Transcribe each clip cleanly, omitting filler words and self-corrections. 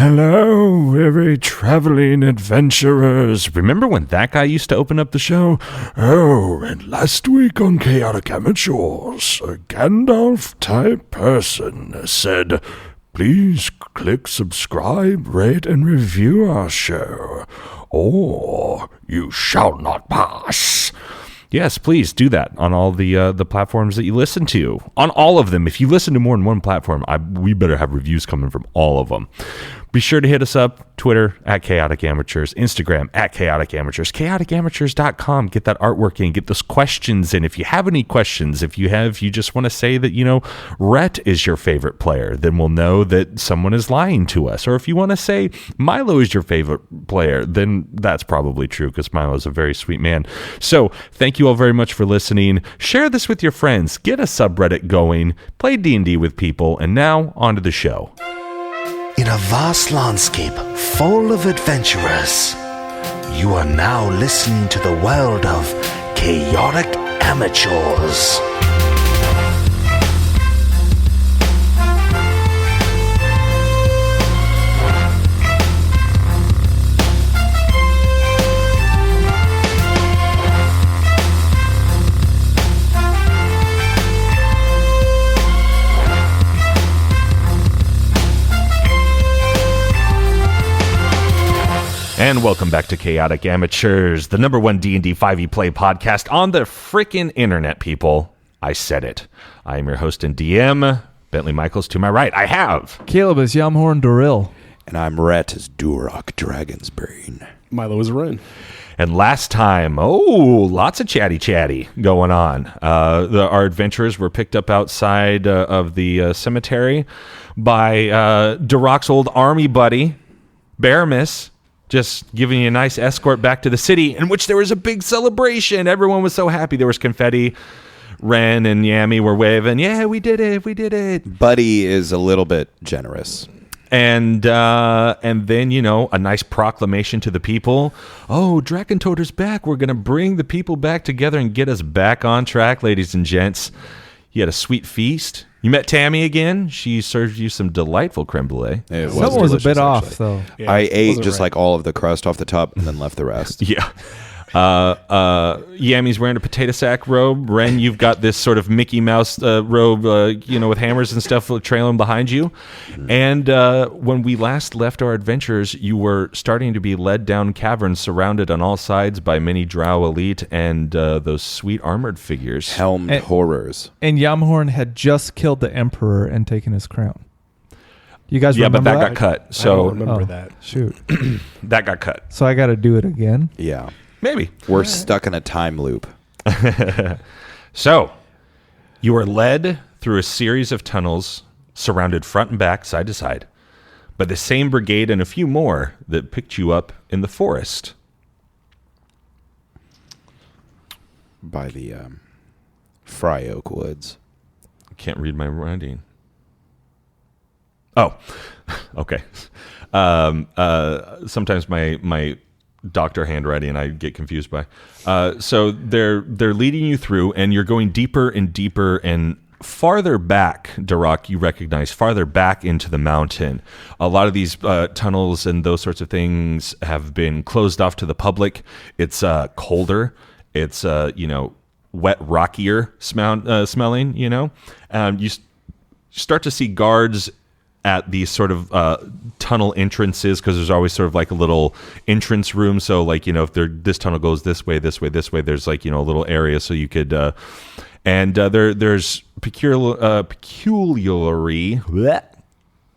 Hello, very traveling adventurers. Remember when that guy used to open up the show? Oh, and last week on Chaotic Amateurs, a Gandalf-type person said, please click subscribe, rate, and review our show, or you shall not pass. Yes, please do that on all the platforms that you listen to. On all of them. If you listen to more than one platform, we better have reviews coming from all of them. Be sure to hit us up, Twitter, @ChaoticAmateurs, Instagram, @ChaoticAmateurs, ChaoticAmateurs.com. Get that artwork in, get those questions in. If you have any questions, if you just want to say that, Rhett is your favorite player, then we'll know that someone is lying to us. Or if you want to say Milo is your favorite player, then that's probably true because Milo is a very sweet man. So thank you all very much for listening. Share this with your friends. Get a subreddit going. Play D&D with people. And now, on to the show. In a vast landscape full of adventurers, you are now listening to the world of Chaotic Amateurs. And welcome back to Chaotic Amateurs, the #1 D&D 5e play podcast on the frickin' internet, people. I said it. I am your host and DM, Bentley Michaels. To my right, I have Caleb is Jamhorn Doril. And I'm Rhett as Durok, Dragonsbane. Milo is Ren. And last time, lots of chatty going on. Our adventurers were picked up outside of the cemetery by Durok's old army buddy, Baramis, just giving you a nice escort back to the city, in which there was a big celebration. Everyone was so happy. There was confetti. Ren and Yami were waving. Yeah, we did it. Buddy is a little bit generous. And then, a nice proclamation to the people. Oh, Dragontoter's back. We're going to bring the people back together and get us back on track, ladies and gents. You had a sweet feast. You met Tammy again. She served you some delightful creme brulee. Someone was a bit off, though. Yeah, I ate just like all of the crust off the top and then left the rest. Yeah. Yami's wearing a potato sack robe. Ren, you've got this sort of Mickey Mouse robe, with hammers and stuff trailing behind you. And when we last left our adventures, you were starting to be led down caverns surrounded on all sides by many Drow elite and those sweet armored figures. Helmed horrors. And Jamhorn had just killed the Emperor and taken his crown. You guys remember that? Yeah, but that got cut. So I don't remember that. Shoot. That got cut. So I got to do it again? Yeah. Maybe. We're stuck in a time loop. So, you are led through a series of tunnels, surrounded front and back, side to side, by the same brigade and a few more that picked you up in the forest. By the Fry Oak Woods. I can't read my writing. Oh, okay. Sometimes my doctor handwriting I get confused by. So they're leading you through, and you're going deeper and deeper and farther back. Durok, you recognize farther back into the mountain. A lot of these tunnels and those sorts of things have been closed off to the public. It's colder. It's wet, rockier smelling. You start to see guards at these sort of tunnel entrances, because there's always sort of like a little entrance room. So like, if this tunnel goes this way, there's like, a little area so you could, there's peculiarly,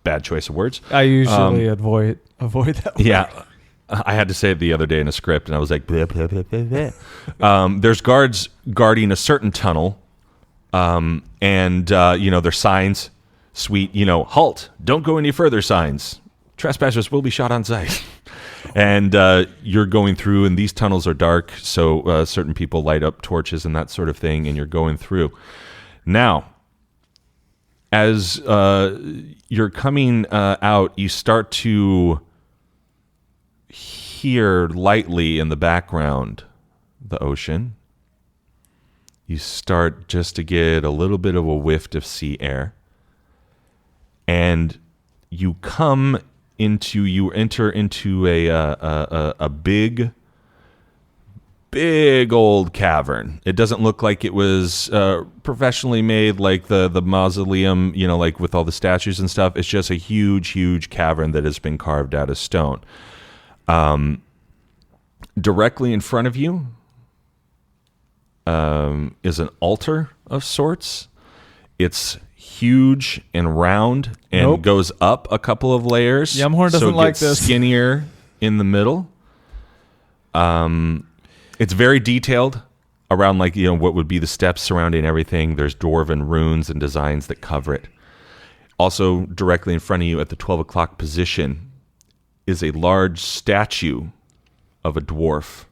bad choice of words. I usually avoid that word. Yeah. I had to say it the other day in a script, and I was like, blah, blah, blah, blah, blah. There's guards guarding a certain tunnel, there's signs. Sweet, halt, don't go any further signs. Trespassers will be shot on sight. And you're going through, and these tunnels are dark, so certain people light up torches and that sort of thing, and you're going through. Now, as you're coming out, you start to hear lightly in the background the ocean. You start just to get a little bit of a whiff of sea air. And you come you enter into a big old cavern. It doesn't look like it was professionally made, like the mausoleum, like with all the statues and stuff. It's just a huge cavern that has been carved out of stone. Directly in front of you is an altar of sorts. It's huge and round and goes up a couple of layers. Jamhorn doesn't like this. Skinnier in the middle. It's very detailed around what would be the steps surrounding everything. There's dwarven runes and designs that cover it. Also, directly in front of you at the 12 o'clock position is a large statue of a dwarf,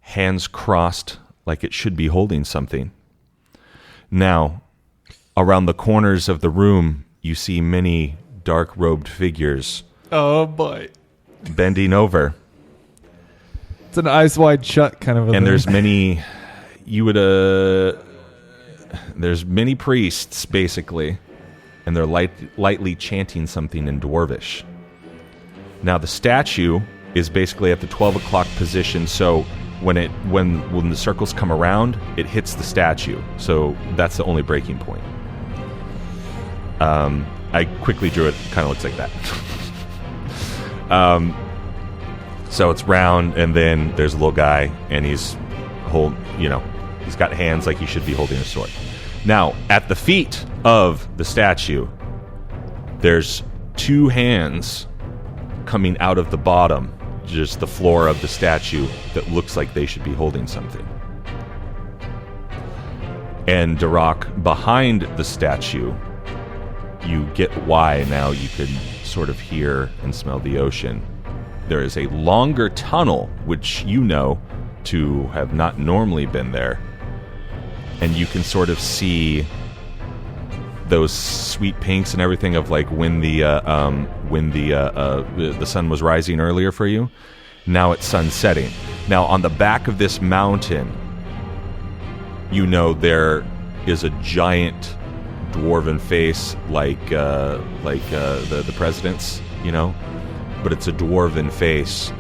hands crossed like it should be holding something. Now, around the corners of the room, you see many dark-robed figures. Oh, boy. Bending over. It's an eyes wide shut kind of a thing. And there's many... There's many priests, basically, and they're lightly chanting something in Dwarvish. Now, the statue is basically at the 12 o'clock position, so when the circles come around, it hits the statue. So that's the only breaking point. I quickly drew it. Kind of looks like that. So it's round, and then there's a little guy, and he's got hands like he should be holding a sword. Now, at the feet of the statue, there's two hands coming out of the bottom, just the floor of the statue, that looks like they should be holding something. And Durok, behind the statue, you get why now you can sort of hear and smell the ocean. There is a longer tunnel, which you know to have not normally been there, and you can sort of see those sweet pinks and everything of when the sun was rising earlier for you. Now it's sun setting. Now on the back of this mountain, there is a giant dwarven face like the president's, but it's a dwarven face.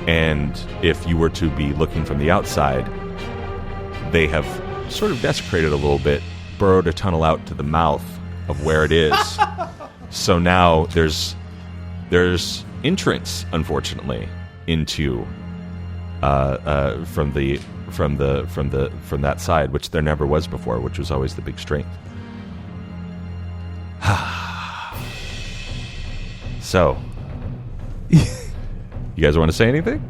And if you were to be looking from the outside, they have sort of desecrated a little bit, burrowed a tunnel out to the mouth of where it is. So now there's entrance, unfortunately, into from that side, which there never was before, which was always the big strength. So, you guys want to say anything?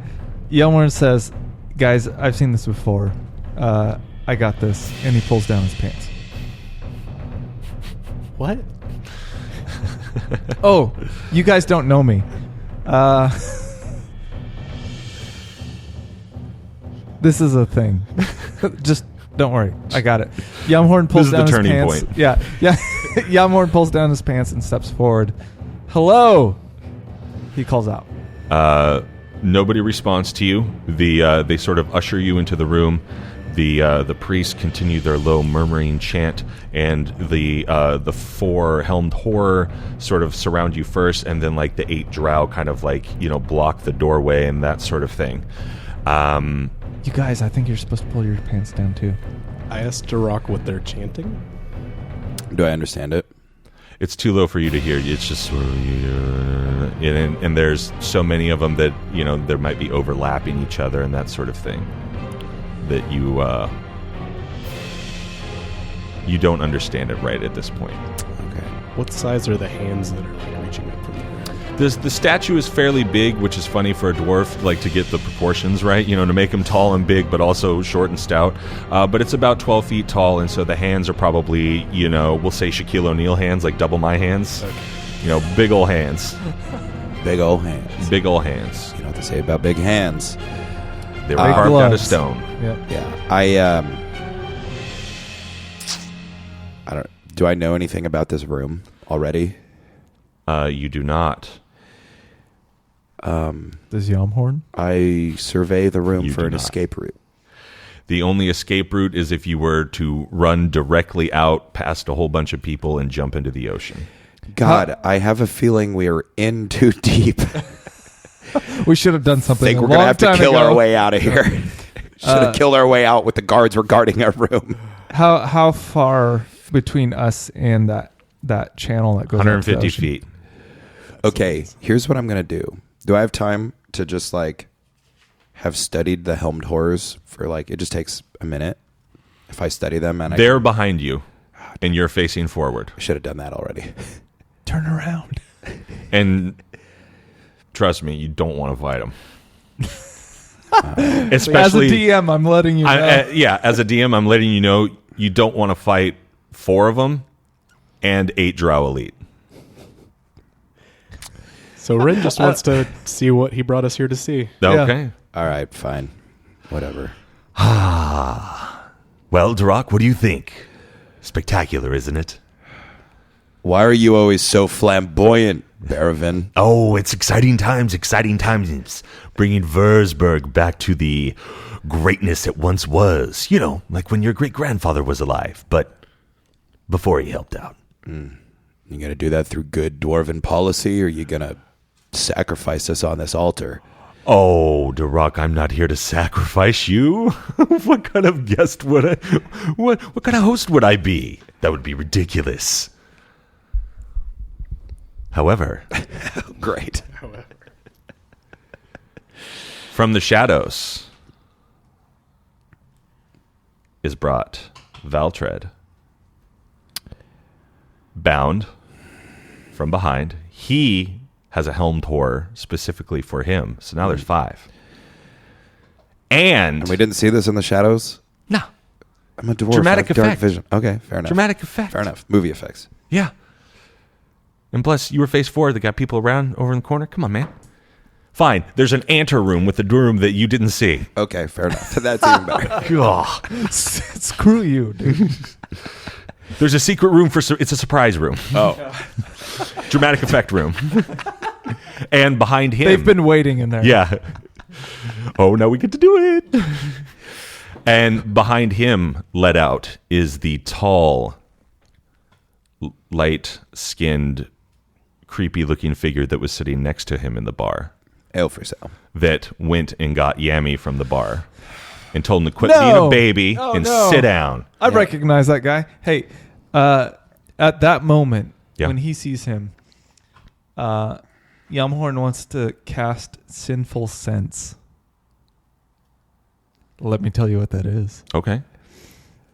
Jamhorn says, "Guys, I've seen this before. I got this," and he pulls down his pants. What? Oh, you guys don't know me. This is a thing. Just don't worry. I got it. Jamhorn pulls down his pants. This is the turning point. Yeah. Jamhorn pulls down his pants and steps forward. "Hello," he calls out. Nobody responds to you. They sort of usher you into the room. The priests continue their low murmuring chant, and the four helmed horror sort of surround you first, and then the 8 drow kind of block the doorway and that sort of thing. You guys, I think you're supposed to pull your pants down too. I asked Durok what they're chanting. Do I understand it? It's too low for you to hear. It's just sort of, and there's so many of them that there might be overlapping each other and that sort of thing, that you don't understand it right at this point. Okay. What size are the hands that are reaching up from the ground? The statue is fairly big, which is funny for a dwarf, to get the proportions right, to make him tall and big, but also short and stout. But it's about 12 feet tall, and so the hands are probably, we'll say Shaquille O'Neal hands, double my hands. Okay. Big ol' hands. Big ol' hands. Big ol' hands. You know what they say about big hands. They were carved out of stone. Yep. Yeah. Do I know anything about this room already? You do not. Does Jamhorn? I survey the room You for do an not. escape route. The only escape route is if you were to run directly out past a whole bunch of people and jump into the ocean. God, I have a feeling we are in too deep. We should have done something. I think we're going to have to kill our way out of here. Should have killed our way out with the guards were guarding our room. How far between us and that channel that goes 150 feet. Okay, here's what I'm going to do. Do I have time to just like have studied the helmed horrors for like, it just takes a minute if I study them? And They're behind you and you're facing forward. I should have done that already. Turn around. And trust me, you don't want to fight them. Especially as a DM, I'm letting you know. As a DM, I'm letting you know you don't want to fight 4 of them and 8 Drow Elite. So Ren just wants to see what he brought us here to see. Okay. Yeah. All right, fine. Whatever. Well, Durok, what do you think? Spectacular, isn't it? Why are you always so flamboyant, Baravin? Oh, it's exciting times. Bringing Wurzburg back to the greatness it once was. You know, like when your great-grandfather was alive, but before he helped out. You going to do that through good dwarven policy, or are you going to sacrifice us on this altar? Oh, Durok, I'm not here to sacrifice you. What kind of guest would I... What kind of host would I be? That would be ridiculous. However... Great. From the shadows is brought Valtred, bound from behind. He has a helmed horror specifically for him, so now there's 5. And we didn't see this in the shadows? No. I'm a dwarf. Dramatic I have dark effect. vision. Okay, fair enough. Dramatic effect. Fair enough. Movie effects. Yeah. And plus, you were phase 4 that got people around over in the corner. Come on, man. Fine. There's an anteroom with the room that you didn't see. Okay, fair enough. That's even better. God. Screw you, dude. There's a secret room it's a surprise room. Oh. Dramatic effect room. And behind him. They've been waiting in there. Yeah. Oh, now we get to do it. And behind him, let out, is the tall, light-skinned, creepy-looking figure that was sitting next to him in the bar. Ale for sale. That went and got Yami from the bar and told him to quit being a baby and sit down. I recognize that guy. Hey, at that moment, when he sees him, Jamhorn wants to cast Sinful Sense. Let me tell you what that is. Okay.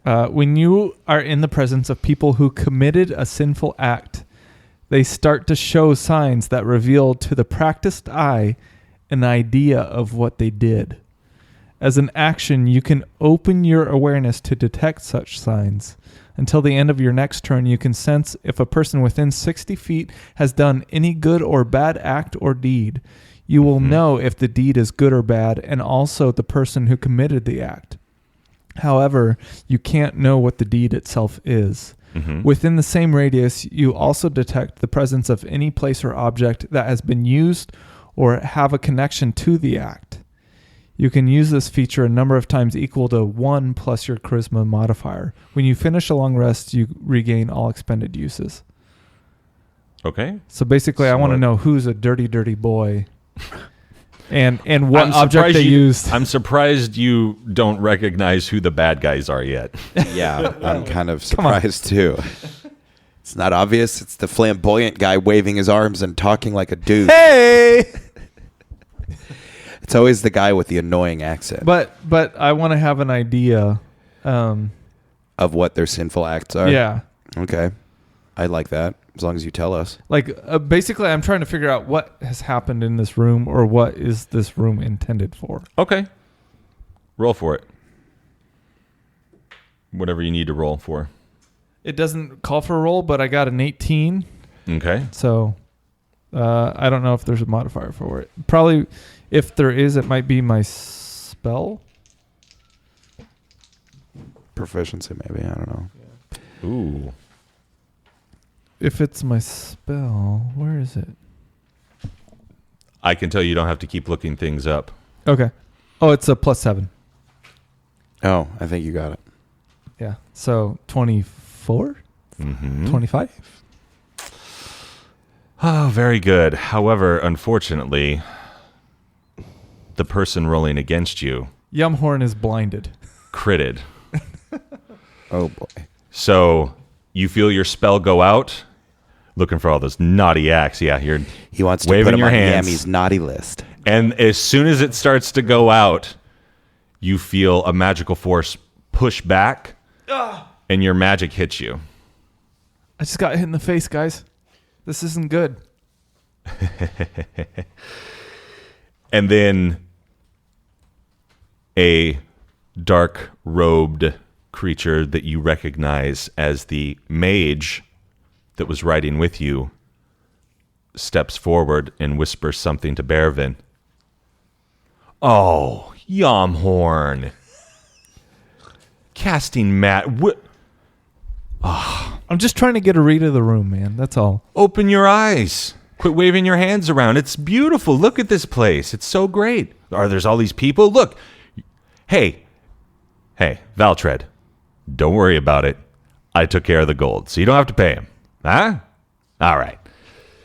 When you are in the presence of people who committed a sinful act, they start to show signs that reveal to the practiced eye an idea of what they did. As an action, you can open your awareness to detect such signs. Until the end of your next turn, you can sense if a person within 60 feet has done any good or bad act or deed. You will know if the deed is good or bad, and also the person who committed the act. However, you can't know what the deed itself is. Within the same radius, you also detect the presence of any place or object that has been used or have a connection to the act. You can use this feature a number of times equal to 1 plus your charisma modifier. When you finish a long rest, you regain all expended uses. Okay. So basically, I want to know who's a dirty, dirty boy and what object they used. I'm surprised you don't recognize who the bad guys are yet. Yeah, I'm kind of surprised too. It's not obvious. It's the flamboyant guy waving his arms and talking like a dude. Hey! It's always the guy with the annoying accent. But I want to have an idea of what their sinful acts are. Yeah. Okay. I like that, as long as you tell us. Like, basically, I'm trying to figure out what has happened in this room or what is this room intended for. Okay. Roll for it. Whatever you need to roll for. It doesn't call for a roll, but I got an 18. Okay. So I don't know if there's a modifier for it. Probably, if there is, it might be my spell. Proficiency, maybe. I don't know. Yeah. Ooh. If it's my spell, where is it? I can tell you don't have to keep looking things up. Okay. Oh, it's a +7. Oh, I think you got it. Yeah. So 24? 25? Oh, very good. However, unfortunately, the person rolling against you Jamhorn is blinded. critted. Oh boy. So you feel your spell go out. Looking for all those naughty acts. Yeah, you're He wants to waving put him your on hands. Yammy's naughty list. And as soon as it starts to go out, you feel a magical force push back, and your magic hits you. I just got hit in the face, guys. This isn't good. And then a dark-robed creature that you recognize as the mage that was riding with you steps forward and whispers something to Bervin. Oh, Jamhorn. Casting mat. I'm just trying to get a read of the room, man. That's all. Open your eyes. Quit waving your hands around. It's beautiful. Look at this place. It's so great. There's all these people. Look. Hey, Valtred. Don't worry about it. I took care of the gold, so you don't have to pay him. Huh? All right.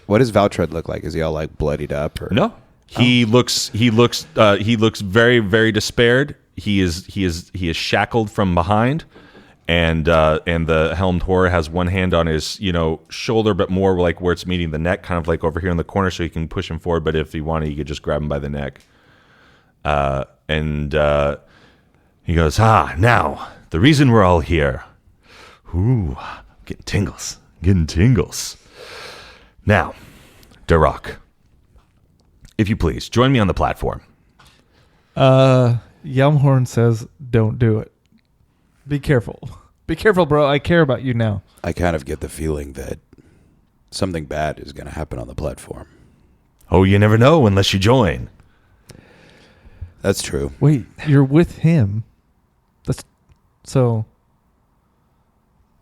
What does Valtred look like? Is he all like bloodied up or No. He looks very, very despaired. He is shackled from behind, and the helmed horror has one hand on his shoulder, but more like where it's meeting the neck, kind of like over here in the corner, so you can push him forward. But if he wanted, you could just grab him by the neck. And he goes, now the reason we're all here. Ooh, getting tingles. Now, Durok, if you please, join me on the platform. Jamhorn says, don't do it. Be careful. Be careful, bro. I care about you now. I kind of get the feeling that something bad is going to happen on the platform. Oh, you never know unless you join. That's true. Wait, you're with him. So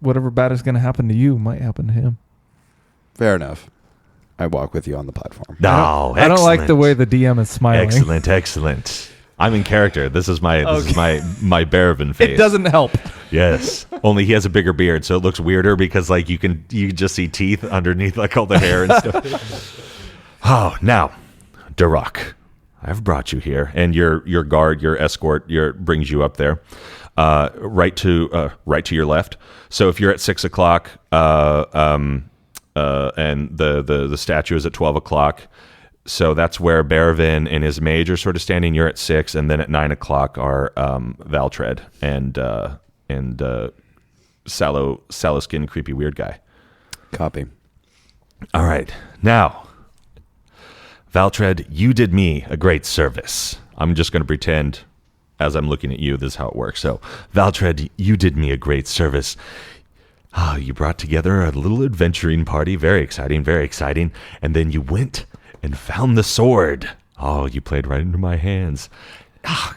whatever bad is going to happen to you might happen to him. Fair enough. I walk with you on the platform. No, I don't like the way the DM is smiling. Excellent. I'm in character. This is my Bervin face. It doesn't help. Yes. Only he has a bigger beard, so it looks weirder because like you just see teeth underneath like all the hair and stuff. Oh, now, Durok, I've brought you here, and your guard, your escort, brings you up there, right to your left. So if you're at 6 o'clock, and the statue is at 12 o'clock. So that's where Bervin and his mage are sort of standing. You're at 6, and then at 9 o'clock are Valtred and sallow skin, creepy weird guy. Copy. All right, now, Valtred, you did me a great service. I'm just going to pretend, as I'm looking at you, this is how it works. So, Valtred, you did me a great service. You brought together a little adventuring party. Very exciting. And then you went and found the sword. Oh, you played right into my hands. I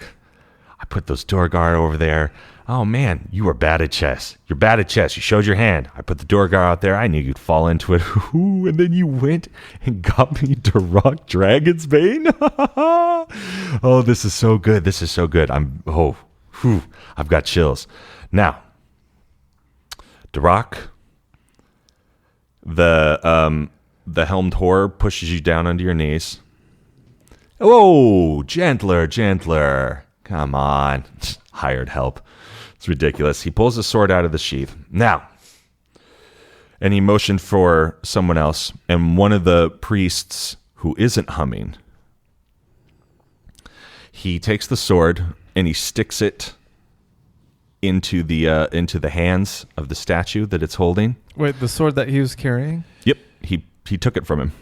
put those Durgar over there. Oh, man, you were bad at chess. You're bad at chess. You showed your hand. I put the Durgar out there. I knew you'd fall into it. Ooh, and then you went and got me Durok Dragonsbane. Oh, this is so good. I've got chills. Now, Durok, the helmed horror pushes you down onto your knees. Oh, gentler. Come on. Hired help. It's ridiculous. He pulls the sword out of the sheath. Now, and he motioned for someone else, and one of the priests who isn't humming, he takes the sword and he sticks it into the hands of the statue that it's holding. Wait, the sword that he was carrying? Yep, he took it from him,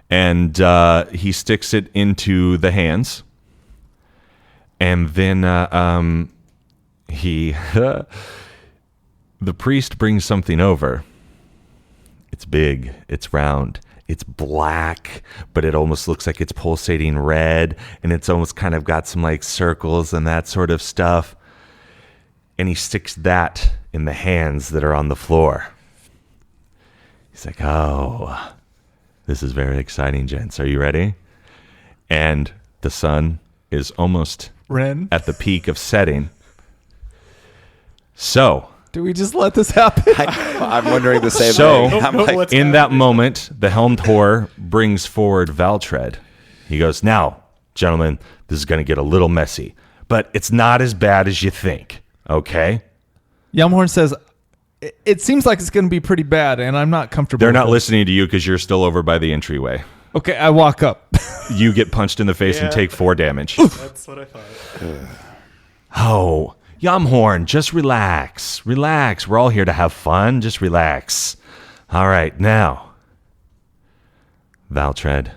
and he sticks it into the hands, and then the priest brings something over. It's big, it's round, it's black, but it almost looks like it's pulsating red, and it's almost kind of got some like circles and that sort of stuff. And he sticks that in the hands that are on the floor. He's like, oh, this is very exciting, gents. Are you ready? And the sun is almost Ren? at the peak of setting. So, Do we just let this happen? I'm wondering the same So, thing. I'm like, in that moment, the helmed whore brings forward Valtread. He goes, now, gentlemen, this is going to get a little messy, but it's not as bad as you think, okay? Jamhorn says, it seems like it's going to be pretty bad, and I'm not comfortable They're with not it." listening to you because you're still over by the entryway. Okay, I walk up. You get punched in the face and take 4 damage. That's what I thought. Oh, Jamhorn, just relax. Relax. We're all here to have fun. Just relax. All right, now, Valtread,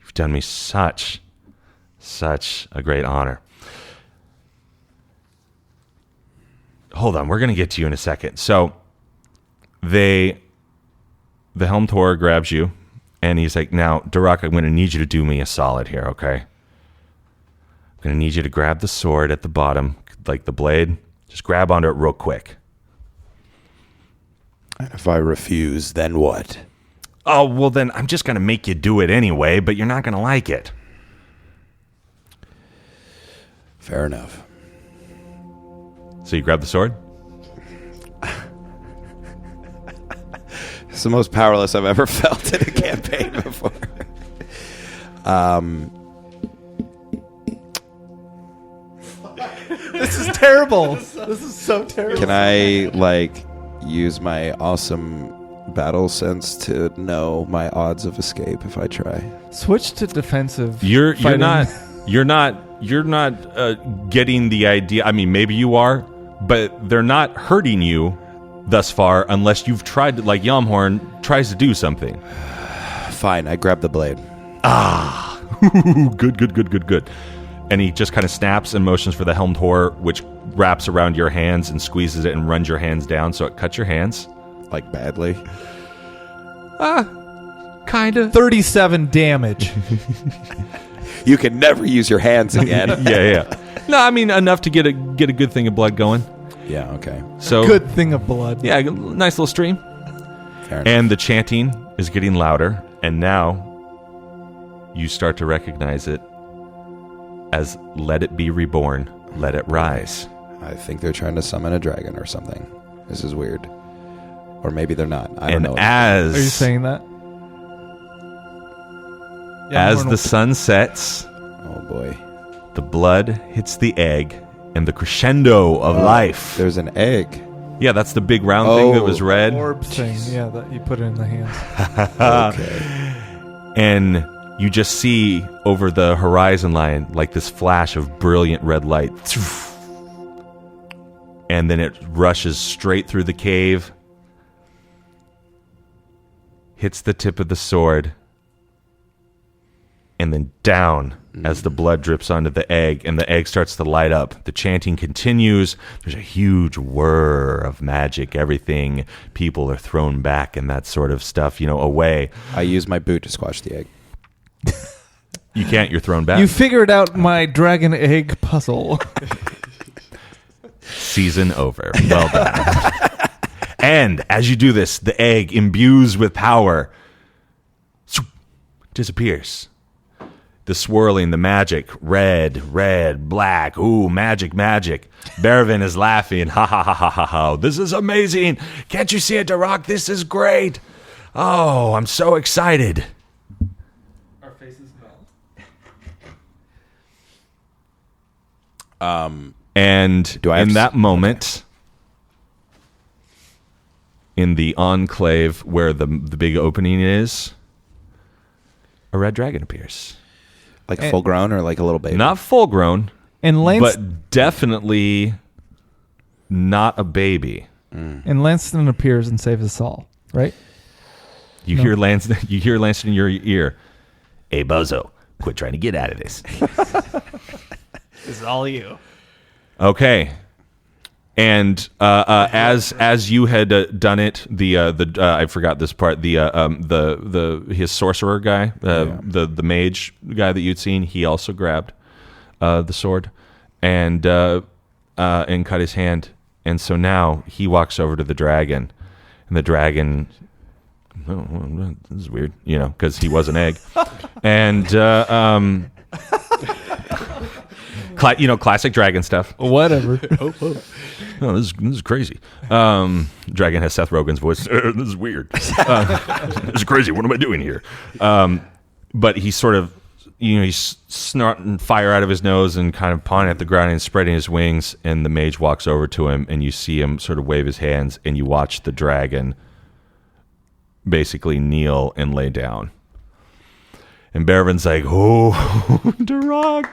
you've done me such a great honor. Hold on, we're going to get to you in a second. So, the helmed whore grabs you, and he's like, now, Durok, I'm going to need you to do me a solid here, okay? I'm going to need you to grab the sword at the bottom, like the blade. Just grab onto it real quick. and if I refuse, then what? Oh, well, then I'm just going to make you do it anyway, but you're not going to like it. Fair enough. So you grab the sword? It's the most powerless I've ever felt in a campaign before. This is terrible. This is so terrible. Can I, like, use my awesome battle sense to know my odds of escape if I try? Switch to defensive. You're fighting. not getting the idea. I mean, maybe you are, but they're not hurting you thus far unless you've tried to, like Jamhorn tries to do something. Fine, I grab the blade. Ah, good. And he just kind of snaps and motions for the helmed whore, which wraps around your hands and squeezes it and runs your hands down, so it cuts your hands. Like, badly. Kind of. 37 damage. You can never use your hands again. Yeah. No, I mean enough to get a good thing of blood going. Yeah, okay. So Good thing of blood. yeah, nice little stream. Fair enough. And the chanting is getting louder, and now you start to recognize it as "Let it be reborn, let it rise." I think they're trying to summon a dragon or something. This is weird. Or maybe they're not. I don't And know. Are you saying that? as Jamhorn the sun sets, Oh, boy. the blood hits the egg, and the crescendo of life. There's an egg. Yeah, that's the big round thing that Oh. was red. orb thing. Yeah, that you put it in the hands. Okay. And you just see over the horizon line like this flash of brilliant red light. And then it rushes straight through the cave, hits the tip of the sword, and then down as the blood drips onto the egg, and the egg starts to light up. The chanting continues. There's a huge whir of magic. Everything, people are thrown back and that sort of stuff, away. I use my boot to squash the egg. You can't, you're thrown back. You figured out my dragon egg puzzle. Season over. Well done. And as you do this, the egg imbues with power disappears. The swirling, the magic, red, black. Ooh, magic. Beravin is laughing. Ha ha ha ha ha ha. This is amazing. Can't you see it, Durok? This is great. Oh, I'm so excited. Our faces melt. And Do I have in to that moment, in the enclave where the big opening is, a red dragon appears. Like full grown or like a little baby? Not full grown, And Lance but definitely not a baby. and Lanston appears and saves us all, right? You hear Lanston in your ear. Hey, Bozo, quit trying to get out of this. This is all you. Okay. And as you had done it, I forgot this part. His sorcerer guy, the mage guy that you'd seen, he also grabbed the sword and cut his hand. And so now he walks over to the dragon, and the dragon. Oh, this is weird, because he was an egg, and classic dragon stuff. Whatever. Oh, this is crazy. Dragon has Seth Rogen's voice. This is weird. This is crazy. What am I doing here? But he's sort of, he's snorting fire out of his nose and kind of pawing at the ground and spreading his wings. And the mage walks over to him, and you see him sort of wave his hands, and you watch the dragon basically kneel and lay down. And Berevin's like, oh, Durok,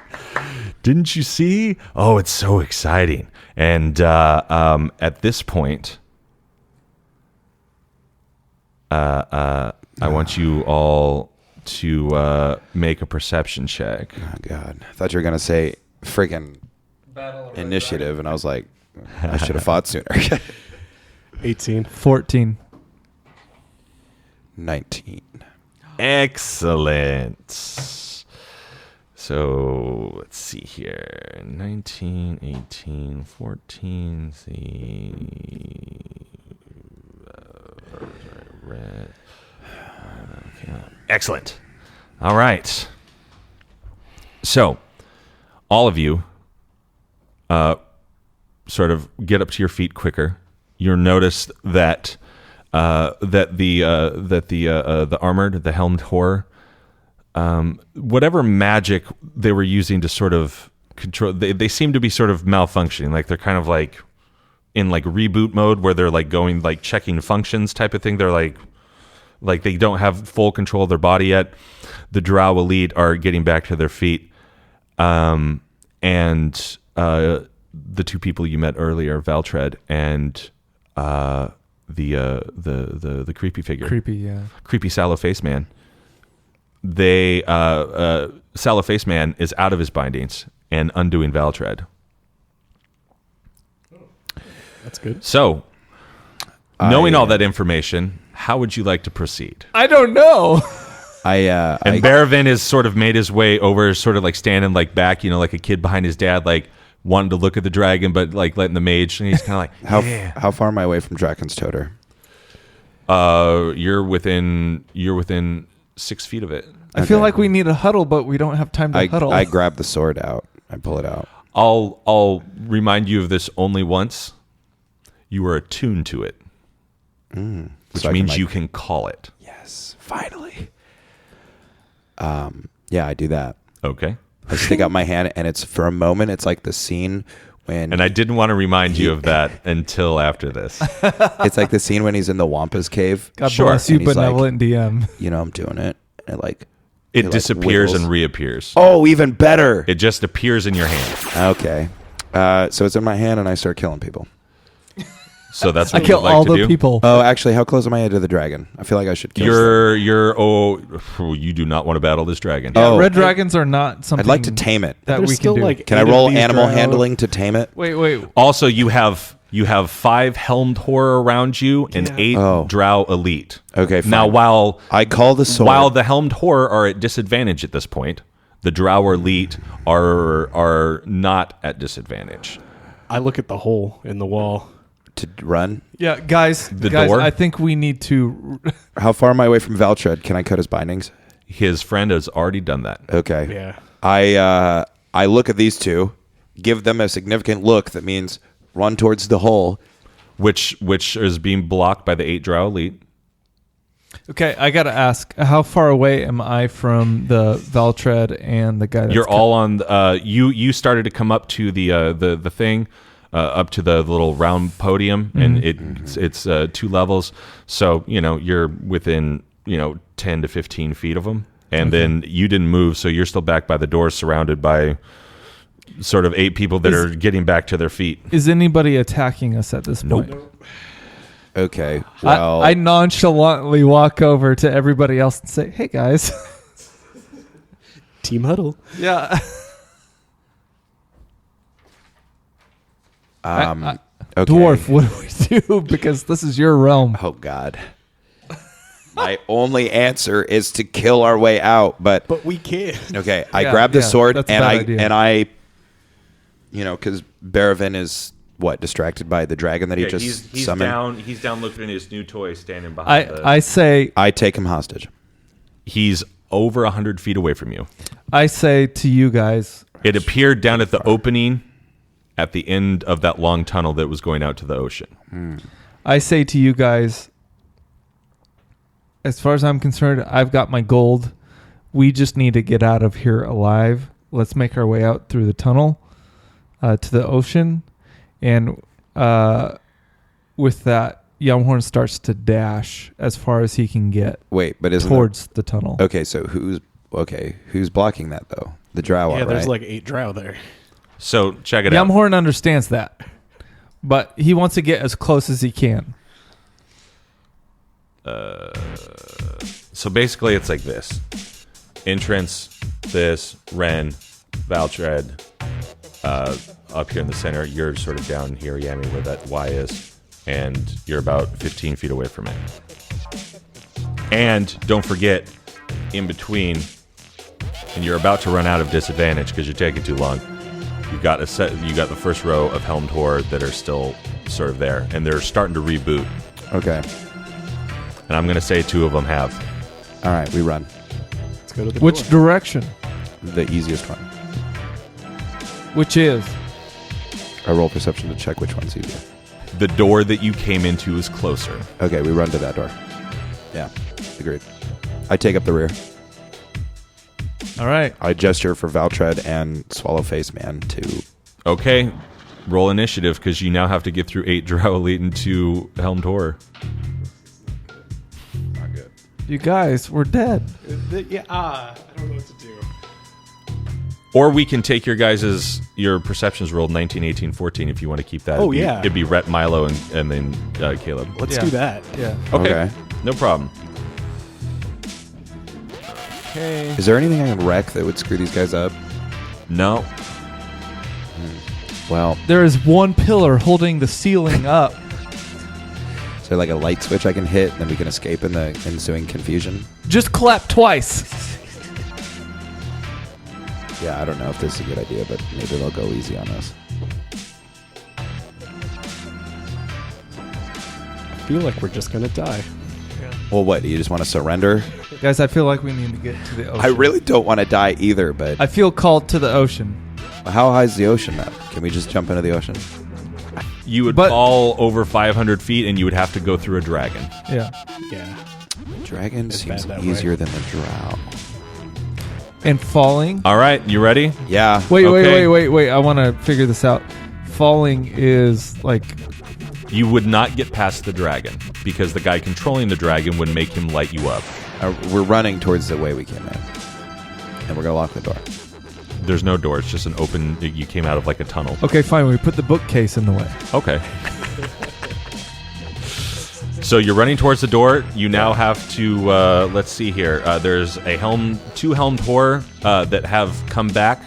didn't you see? Oh, it's so exciting. And at this point, I want you all to make a perception check. Oh, God. I thought you were going to say freaking initiative, and I was like, I should have fought sooner. 18. 14. 19. Excellent. So let's see here. 19, 18, 14. Red. Excellent. All right. So all of you sort of get up to your feet quicker. You'll notice that the armored, the helmed horror, whatever magic they were using to sort of control, they seem to be sort of malfunctioning. Like they're kind of like in like reboot mode where they're like going like checking functions type of thing. They're like they don't have full control of their body yet. The Drow elite are getting back to their feet, and the two people you met earlier, Valtred and the creepy figure, creepy sallow face man. They sallow face man is out of his bindings and undoing Valtred. That's good. So, knowing all that information, how would you like to proceed? I don't know. And Berevin has sort of made his way over, sort of like standing like back, like a kid behind his dad, like wanting to look at the dragon, but like letting the mage, and he's kind of like, how far am I away from Draken's Toter? You're within 6 feet of it. I feel like we need a huddle, but we don't have time to huddle. I grab the sword out. I pull it out. I'll remind you of this only once. You are attuned to it, which means you can call it. Yes, finally. Yeah, I do that. Okay. I stick out my hand, and it's for a moment. It's like the scene when. And I didn't want to remind you of that until after this. It's like the scene when he's in the Wampa's cave. God bless you, and he's benevolent like, DM. I'm doing it, and it disappears wiggles. and reappears. Oh, even better. It just appears in your hand. Okay. So it's in my hand, and I start killing people. So that's I what kill you'd like all to the do? people. Oh, actually, how close am I to the dragon? I feel like I should kill you do not want to battle this dragon. Oh. Red dragons are not something. I'd like to tame it. That There's we still can do. like Can I 8 roll of these animal drow. handling to tame it? Wait. Also, you have 5 helmed horror around you and 8 drow elite. Okay, fine. Now, while I call the sword. While the helmed horror are at disadvantage at this point, the drow elite are not at disadvantage. I look at the hole in the wall. To run? Yeah, guys, door? I think we need to. How far am I away from Valtred? Can I cut his bindings? His friend has already done that. Okay. Yeah. I look at these two, give them a significant look that means run towards the hole. Which is being blocked by the 8 drow elite. Okay, I gotta ask, how far away am I from the Valtred and the guy? That's You're all on. You started to come up to the thing. Up to the little round podium, and it's 2 levels. So you're within 10 to 15 feet of them, and then you didn't move, so you're still back by the door, surrounded by sort of 8 people that are getting back to their feet. Is anybody attacking us at this point? Nope. Okay. Well, I nonchalantly walk over to everybody else and say, "Hey guys." Team huddle. Yeah. okay. Dwarf, what do we do? Because this is your realm. Oh God. My only answer is to kill our way out, but we can't. okay. I grab the sword that's a and bad idea. I, because Berevin is distracted by the dragon that he just he's summoned. He's down looking at his new toy, standing behind. I say I take him hostage. He's over 100 feet away from you. I say to you guys, It appeared down at the opening at the end of that long tunnel that was going out to the ocean. I say to you guys, as far as I'm concerned, I've got my gold. We just need to get out of here alive. Let's make our way out through the tunnel to the ocean. And with that, Jamhorn starts to dash as far as he can get. Wait, but isn't towards the tunnel? Okay, so who's blocking that though? The drow, Yeah, right? there's like 8 drow there. So check it out. Jamhorn understands that, but he wants to get as close as he can. So basically, it's like this: entrance, this, Ren, Valtred, up here in the center. You're sort of down here, Yami, where that Y is, and you're about 15 feet away from it. And don't forget, in between, and you're about to run out of disadvantage because you're taking too long. You got the first row of helmed horde that are still sort of there, and they're starting to reboot. Okay. And I'm going to say 2 of them have. All right, we run. Let's go to the Which door. direction? The easiest one. Which is? I roll perception to check which one's easier. The door that you came into is closer. Okay, we run to that door. Yeah, agreed. I take up the rear. All right. I gesture for Valtred and Swallowface Man to... Okay, roll initiative because you now have to get through 8 Drow Elite and 2 Helmed Horror. Not good. You guys, we're dead. I don't know what to do. Or we can take your perceptions rolled 19, 18, 14 if you want to keep that. Oh, yeah. It'd be Rhett, Milo, and then Caleb. Let's Yeah. do that. Yeah. Okay, no problem. Okay. Is there anything I can wreck that would screw these guys up? No. Well, There is one pillar holding the ceiling up. is there like a light switch I can hit and then we can escape in the ensuing confusion? Just clap twice. Yeah, I don't know if this is a good idea, but maybe they'll go easy on us. I feel like we're just going to die. Well, what? Do you just want to surrender? Guys, I feel like we need to get to the ocean. I really don't want to die either, but I feel called to the ocean. how high is the ocean now? Can we just jump into the ocean? You would But- fall over 500 feet and you would have to go through a dragon. Yeah. Yeah. Dragon It's seems bad that easier way. than the drow. And falling. All right, you ready? Yeah. Wait. Okay. I want to figure this out. Falling is like... You would not get past the dragon because the guy controlling the dragon would make him light you up. We're running towards the way we came in. And we're going to lock the door. There's no door. It's just an open... You came out of like a tunnel. Okay, fine. We put the bookcase in the way. Okay. So you're running towards the door. You now have to, let's see here. There's two helmed horror that have come back.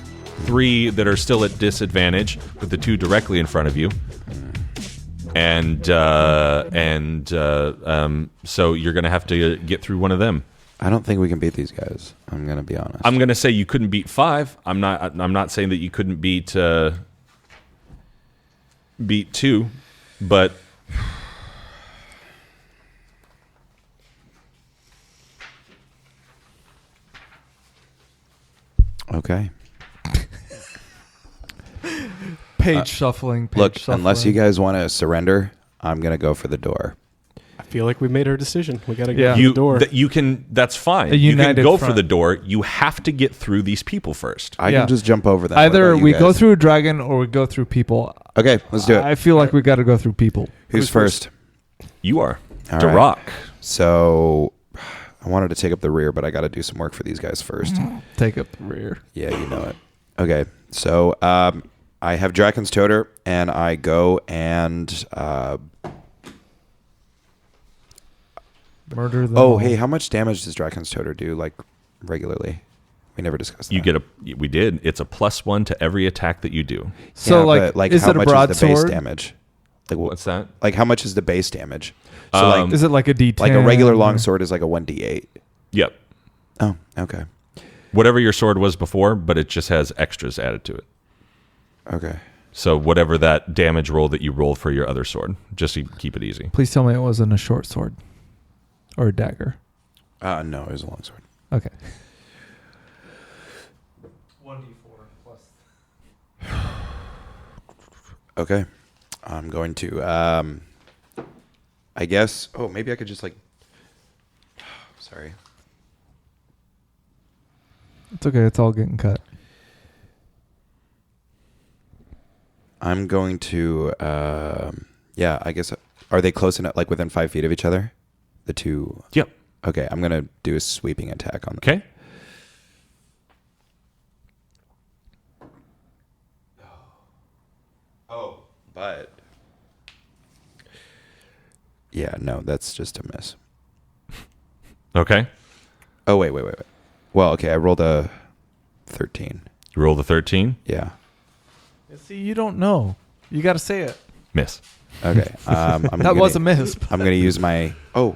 3 that are still at disadvantage with the 2 directly in front of you. And so you're going to have to get through one of them. I don't think we can beat these guys. I'm going to be honest. I'm going to say you couldn't beat 5. I'm not saying that you couldn't beat 2, but okay. Page shuffling. Look, unless you guys want to surrender, I'm going to go for the door. I feel like we made our decision. We got to Yeah. get to the door. You can. That's fine. A You can united go for front. the door. You have to get through these people first. I Yeah. can just jump over them. Either What about we you go guys? through a dragon or we go through people. Okay, let's do it. I feel like we got to go through people. Who's first? You are. All Durok. right. So I wanted to take up the rear, but I got to do some work for these guys first. Take up the rear. Yeah, you know it. Okay, so I have Draken's Toter, and I go and... Murder them. oh, all. hey, how much damage does Draken's Toter do, like, regularly? We never discussed that. You get we did. It's a +1 to every attack that you do. So, Yeah, but, is how it a much is the base broadsword? damage? Like, What's that? Like, how much is the base damage? So, like, Is it like a D10? like a regular or- longsword is like a 1d8. Yep. Oh, okay. Whatever your sword was before, but it just has extras added to it. Okay. So whatever that damage roll that you roll for your other sword, just to keep it easy. Please tell me it wasn't a short sword or a dagger. No, it was a longsword. Okay. 1d4 plus. Okay. I'm going to, I guess, maybe I could just sorry. It's okay. It's all getting cut. I'm going to, I guess, are they close enough, like within 5 feet of each other? The two? Yep. Okay, I'm going to do a sweeping attack on them. Okay. Oh, but... Yeah, no, that's just a miss. Okay. Oh, wait. Well, okay, I rolled a 13. You roll the 13. Yeah. See, you don't know. You got to say it. Miss. Okay. That was a miss. I'm going to use my... Oh.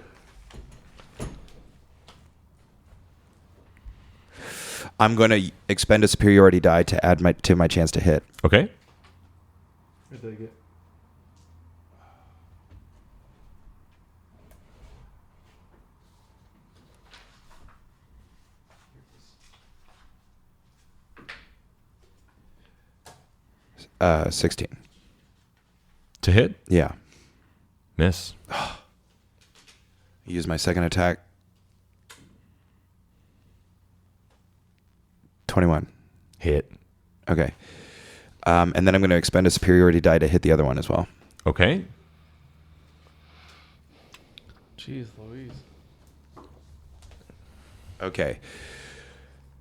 I'm going to expend a superiority die to add to my chance to hit. Okay. What did I get? Uh, 16. To hit? Yeah. Miss. Use my second attack. 21. Hit. Okay. And then I'm going to expend a superiority die to hit the other one as well. Okay. Jeez Louise. Okay.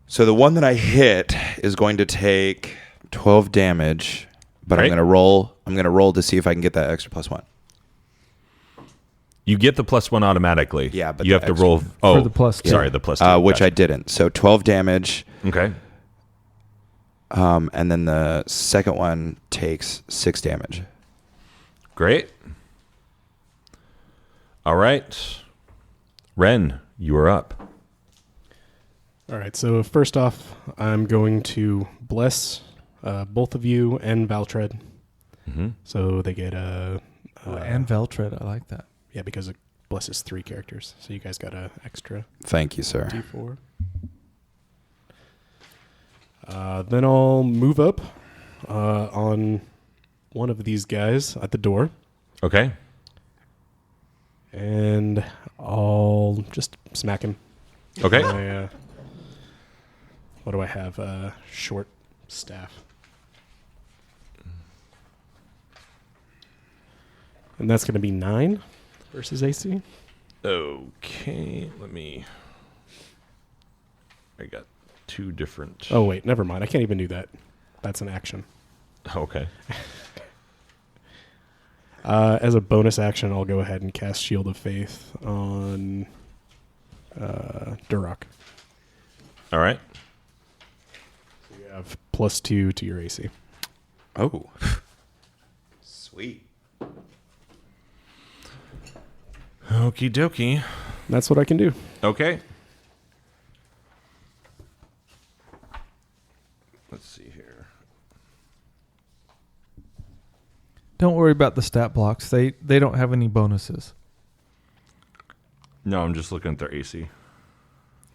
So the one that I hit is going to take 12 damage, but Right. I'm going to roll to see if I can get that extra +1. You get the +1 automatically. Yeah, but you the have to extra- roll. For the +2. Sorry, the +2. Which Gotcha. I didn't. So 12 damage. Okay. And then the second one takes 6 damage. Great. All right. Ren, you are up. All right, so first off, I'm going to bless both of you and Valtred. Mm-hmm. So they get And Veltred. I like that. yeah, because it blesses 3 characters. So you guys got a extra Thank you, sir. D4. Then I'll move up on one of these guys at the door. Okay. And I'll just smack him. Okay. My, what do I have? Short staff. And that's going to be 9 versus AC. Okay. I got 2 different. Oh, wait. Never mind. I can't even do that. That's an action. Okay. As a bonus action, I'll go ahead and cast Shield of Faith on Durok. All right. So you have +2 to your AC. Oh. Sweet. Okie dokie. That's what I can do. Okay. Let's see here. Don't worry about the stat blocks. They don't have any bonuses. No, I'm just looking at their AC.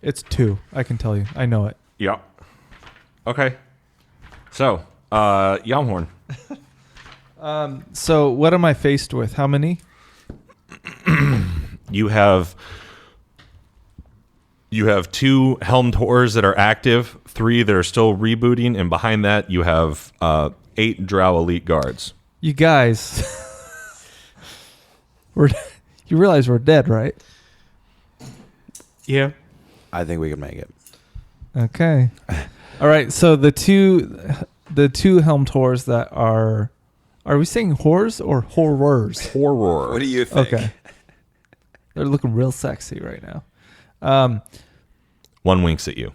It's 2. I can tell you. I know it. Yep. Okay. So, Jamhorn. So what am I faced with? How many? You have 2 helmed horrors that are active, 3 that are still rebooting, and behind that you have 8 Drow elite guards. You guys, you realize we're dead, right? Yeah. I think we can make it. Okay. All right. So the two helmed whores that are we saying whores or horrors? Horror. What do you think? Okay. They're looking real sexy right now. One winks at you.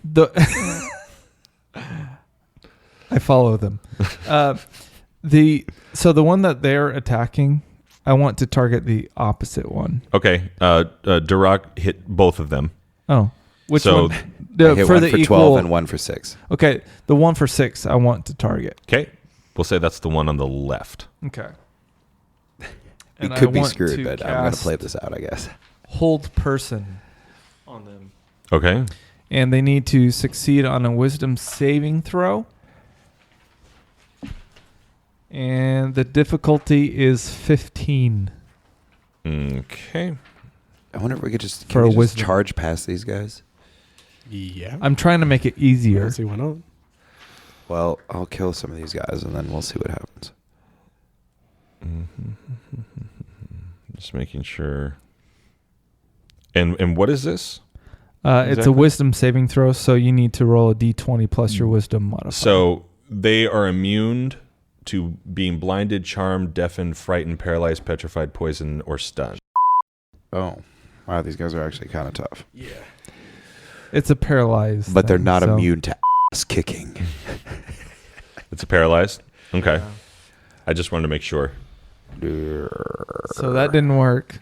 I follow them. So the one that they're attacking, I want to target the opposite one. Okay. Durok hit both of them. Oh, which So- one? I hit For one the for equal, 12 and 1 for 6. Okay, the one for 6 I want to target. Okay. We'll say that's the one on the left. Okay. We And I could be want screwed, to but I'm going to cast play this out, I guess. Hold person on them. Okay. And they need to succeed on a wisdom saving throw. And the difficulty is 15. Okay. I wonder if we could just, For a wisdom. charge past these guys. Yeah. I'm trying to make it easier. Let's see why not. Well, I'll kill some of these guys and then we'll see what happens. Just making sure. And what is this? It's a Exactly. wisdom saving throw, so you need to roll a d20 plus your wisdom modifier. So they are immune to being blinded, charmed, deafened, frightened, paralyzed, petrified, poisoned, or stunned. Oh. Wow, these guys are actually kind of tough. Yeah. It's a paralyzed. But they're thing, not so- immune to ass kicking. It's a paralyzed? Okay. I just wanted to make sure. So that didn't work,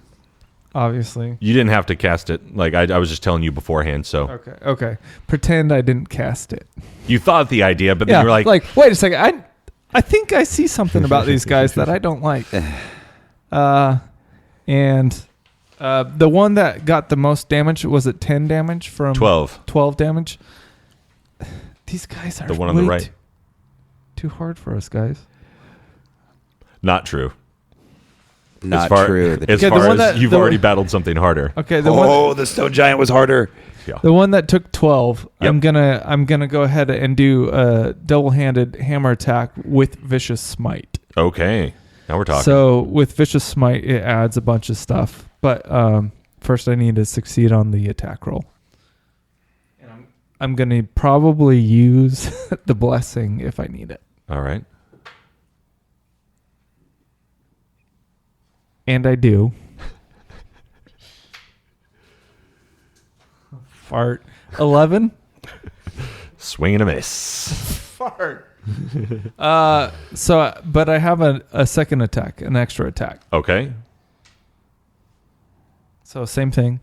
obviously. You didn't have to cast it. Like, I was just telling you beforehand, so. Okay. Pretend I didn't cast it. You thought the idea, but then you were like, wait a second. I think I see something about these guys that I don't like. And the one that got the most damage, was it 10 damage from 12. 12 damage? These guys are The one on the way right. Too hard for us, guys. Not true. Not as far, true. As Okay, the far one as that- you've the- already battled something harder. Okay, the stone giant was harder. the one that took 12, Yep. I'm gonna go ahead and do a double-handed hammer attack with vicious smite. Okay. Now we're talking. So with vicious smite, it adds a bunch of stuff. But first, I need to succeed on the attack roll. And I'm gonna probably use the blessing if I need it. All right. And I do. Fart. 11. Swing and a miss. Fart. But I have a second attack, an extra attack. Okay. So same thing.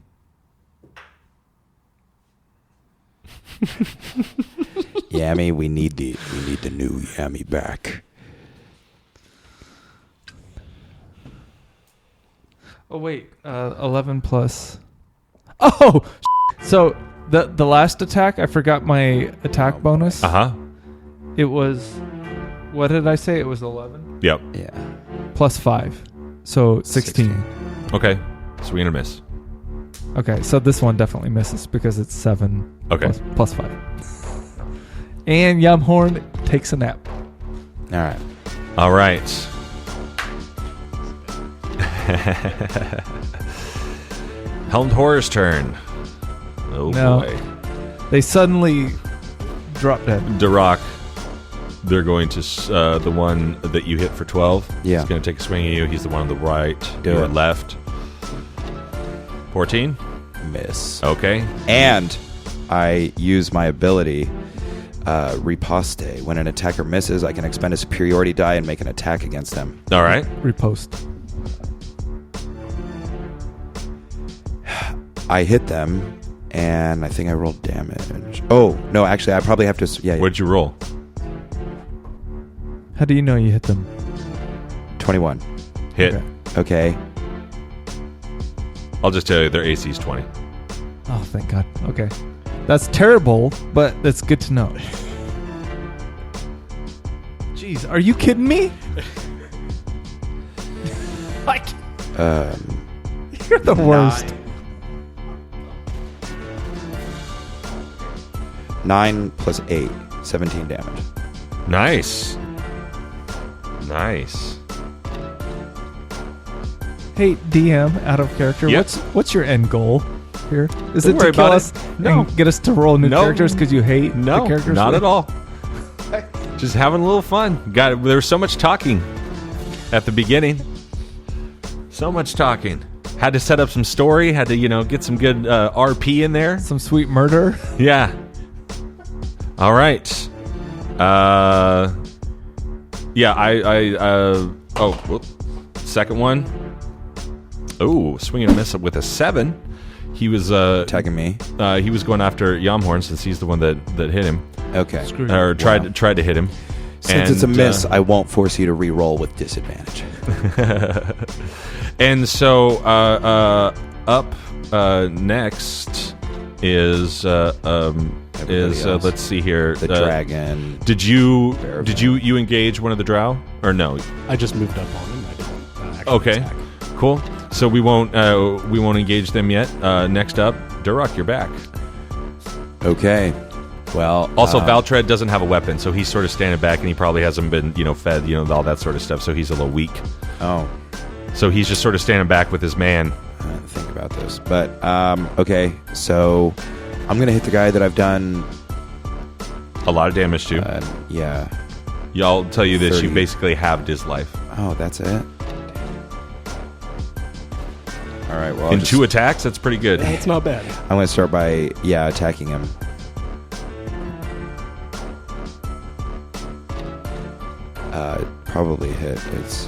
Yammy, we need the new Yammy back. Oh wait, 11 plus. Oh, so the last attack, I forgot my attack bonus. Uh-huh. It was, what did I say? It was 11 Yep. Yeah. plus 5, so 16. Okay. Swing and a miss. Okay, so this one definitely misses because it's 7 Okay. plus 5. And Jamhorn takes a nap. All right. All right. Helmed Horror's turn. Oh, No. boy. They suddenly drop dead. Durok, they're going to, the one that you hit for 12. Yeah. He's going to take a swing at you. He's the one on the right. Do your it. left. 14. Miss. Okay. And I use my ability, riposte. When an attacker misses, I can expend a superiority die and make an attack against them. All right. Repost. I hit them, and I think I rolled damage. Oh, no, actually, I probably have to... Yeah, What'd you roll? How do you know you hit them? 21. Hit. Okay. Okay. I'll just tell you, their AC is 20. Oh, thank God. Okay. That's terrible, but that's good to know. Jeez, are you kidding me? Like, you're the worst. 9 plus 8. 17 damage. Nice. Nice. Hey, DM, out of character, Yep. what's your end goal here? Is Don't it worry to kill about us it. No. and get us to roll new No. characters because you hate the characters? not at all. Just having a little fun. There was so much talking at the beginning. So much talking. Had to set up some story. Had to, get some good RP in there. Some sweet murder. Yeah. All right. Second one. Oh, swinging a miss with a 7. He was Attacking me. he was going after Jamhorn since he's the one that hit him Okay. or tried to hit him. Since it's a miss, I won't force you to re-roll with disadvantage. And so up next is Everybody else. let's see here. The dragon. Did you engage one of the drow or no? I just moved up on him. I didn't actually Okay, attack. cool. So we won't engage them yet. Next up, Durok, you're back. Okay. Well, Also, Valtred doesn't have a weapon, so he's sort of standing back, and he probably hasn't been, fed, all that sort of stuff. So he's a little weak. Oh, So he's just sort of standing back with his man. I didn't think about this, but okay. So I'm gonna hit the guy that I've done. A lot of damage to. Yeah. Y'all tell you this: 30. you basically halved his life Oh, that's it. All right. Well, in 2 attacks. That's pretty good. Yeah, it's not bad. I'm gonna start by attacking him. Probably hit. It's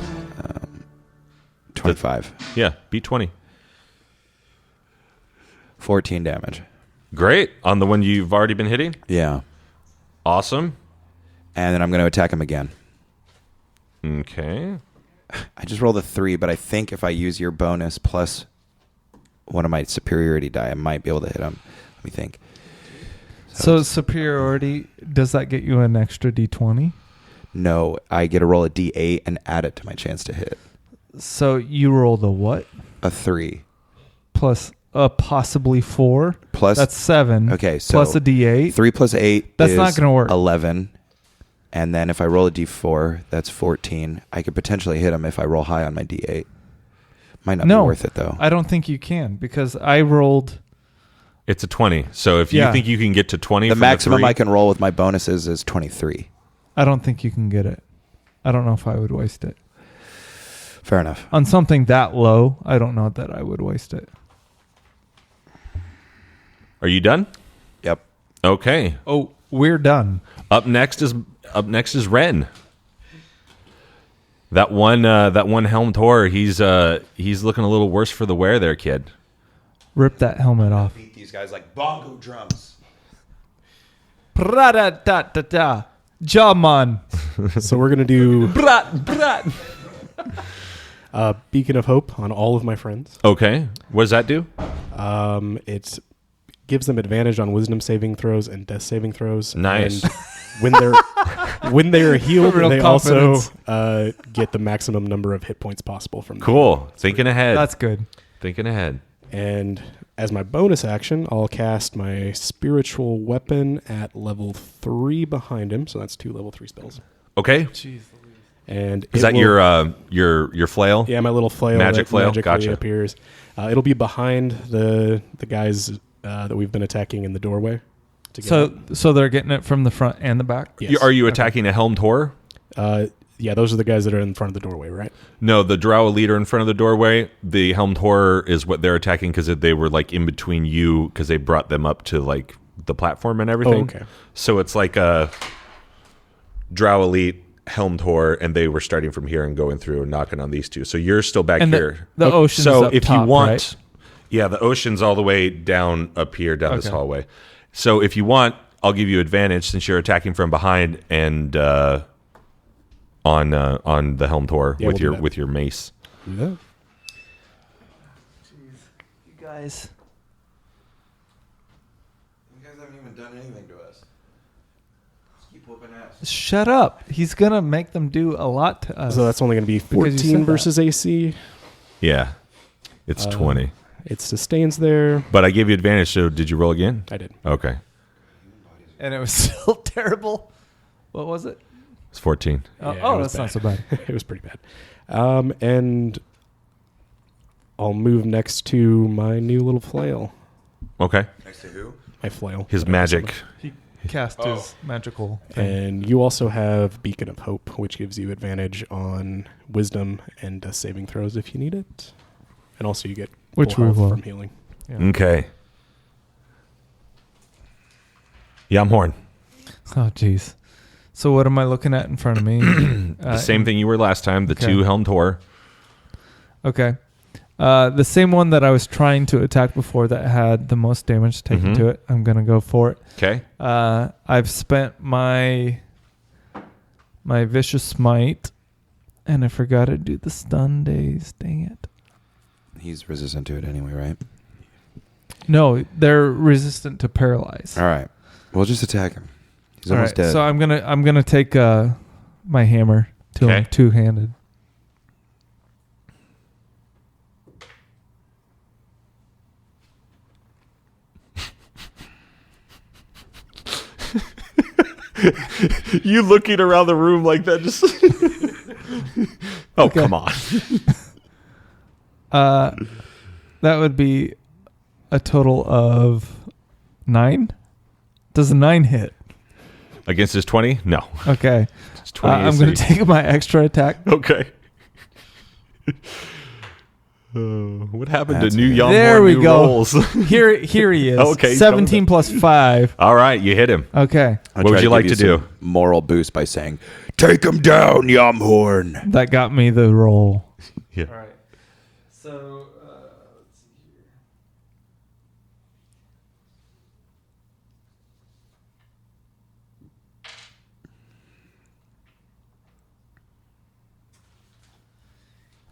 25. Yeah, beat 20. 14 damage. Great on the one you've already been hitting. Yeah. Awesome. And then I'm going to attack him again. Okay. I just rolled a 3, but I think if I use your bonus plus one of my superiority die, I might be able to hit him. Let me think. So superiority, does that get you an extra d20? No, I get to roll a d8 and add it to my chance to hit. So you roll the what? A 3. Plus possibly 4. Plus, That's 7. okay, so plus a d8. 3 plus 8 That's is not gonna work. 11. And then if I roll a d4, that's 14. I could potentially hit him if I roll high on my d8. Might not be worth it, though. I don't think you can because I rolled. It's a 20. So if you think you can get to 20, The from maximum the 3, I can roll with my bonuses is 23. I don't think you can get it. I don't know if I would waste it. Fair enough. On something that low, I don't know that I would waste it. Are you done? Yep. Okay. Oh, we're done. Up next is Ren. That one helmed horror. He's looking a little worse for the wear there, kid. Rip that helmet off. Beat these guys like bongo drums. Pra-da-da-da-da. Jaman. So we're going to do Brat, brat. Beacon of Hope on all of my friends. Okay. What does that do? It gives them advantage on wisdom saving throws and death saving throws. Nice. And when they're healed, Real they confidence. also get the maximum number of hit points possible from them. Cool. Thinking ahead. That's good. Thinking ahead. And as my bonus action, I'll cast my spiritual weapon at level 3 behind him. So that's 2 level 3 spells. Okay. Jeez. And Is it that will- your flail? Yeah, my little flail. Magic that flail? magically Gotcha. appears. It'll be behind the guys that we've been attacking in the doorway. to get it. So they're getting it from the front and the back? Yes. Are you attacking a helmed horror? Yeah, those are the guys that are in front of the doorway, right? No, the drow leader in front of the doorway. The helmed horror is what they're attacking because they were like in between you because they brought them up to like the platform and everything. Oh, okay. So it's like a drow elite helmed horror, and they were starting from here and going through and knocking on these two. So you're still back And here. the ocean's so up if top, you want, right? yeah, the ocean's all the way down up here down this Okay. hallway. So if you want, I'll give you advantage since you're attacking from behind and on the helmed horror Yeah, we'll do that. with your mace. Yeah. You guys. You guys haven't even done anything to us. Just keep whooping ass. Shut up. He's going to make them do a lot to us. So that's only going to be Because you said 14 that. versus AC. Yeah, it's 20. It sustains there. But I gave you advantage. So did you roll again? I did. Okay, And it was still terrible. What was it? it's 14. Oh, Yeah, it was that's not so bad. It was pretty bad. And I'll move next to my new little flail. Okay, Next to who? My flail. his that I magic. He cast his magical thing. And you also have Beacon of Hope, which gives you advantage on wisdom and death saving throws if you need it. And also you get Which full we health will. from healing. Yeah. Okay. Jamhorn. Oh, jeez. So what am I looking at in front of me? The same thing you were last time. The Okay. 2 helmed horror. Okay. The same one that I was trying to attack before that had the most damage taken Mhm. to it. I'm going to go for it. Okay. I've spent my vicious smite, and I forgot to do the stun days. Dang it. He's resistant to it anyway, right? No, they're resistant to paralyze. All right. We'll just attack him. He's almost dead. So I'm gonna take my hammer to him two-handed. You looking around the room like that just Oh, come on. That would be a total of 9. Does a 9 hit? Against his 20? No. Okay. It's 20 I'm going to take my extra attack. Okay. What happened That's to new good. Jamhorn There we new go. rolls? Here he is. Okay, 17 plus 5. All right, you hit him. Okay. I'll What would try you like give to do? some moral boost by saying, "Take him down, Jamhorn." That got me the roll. Yeah. All right. So, let's see here.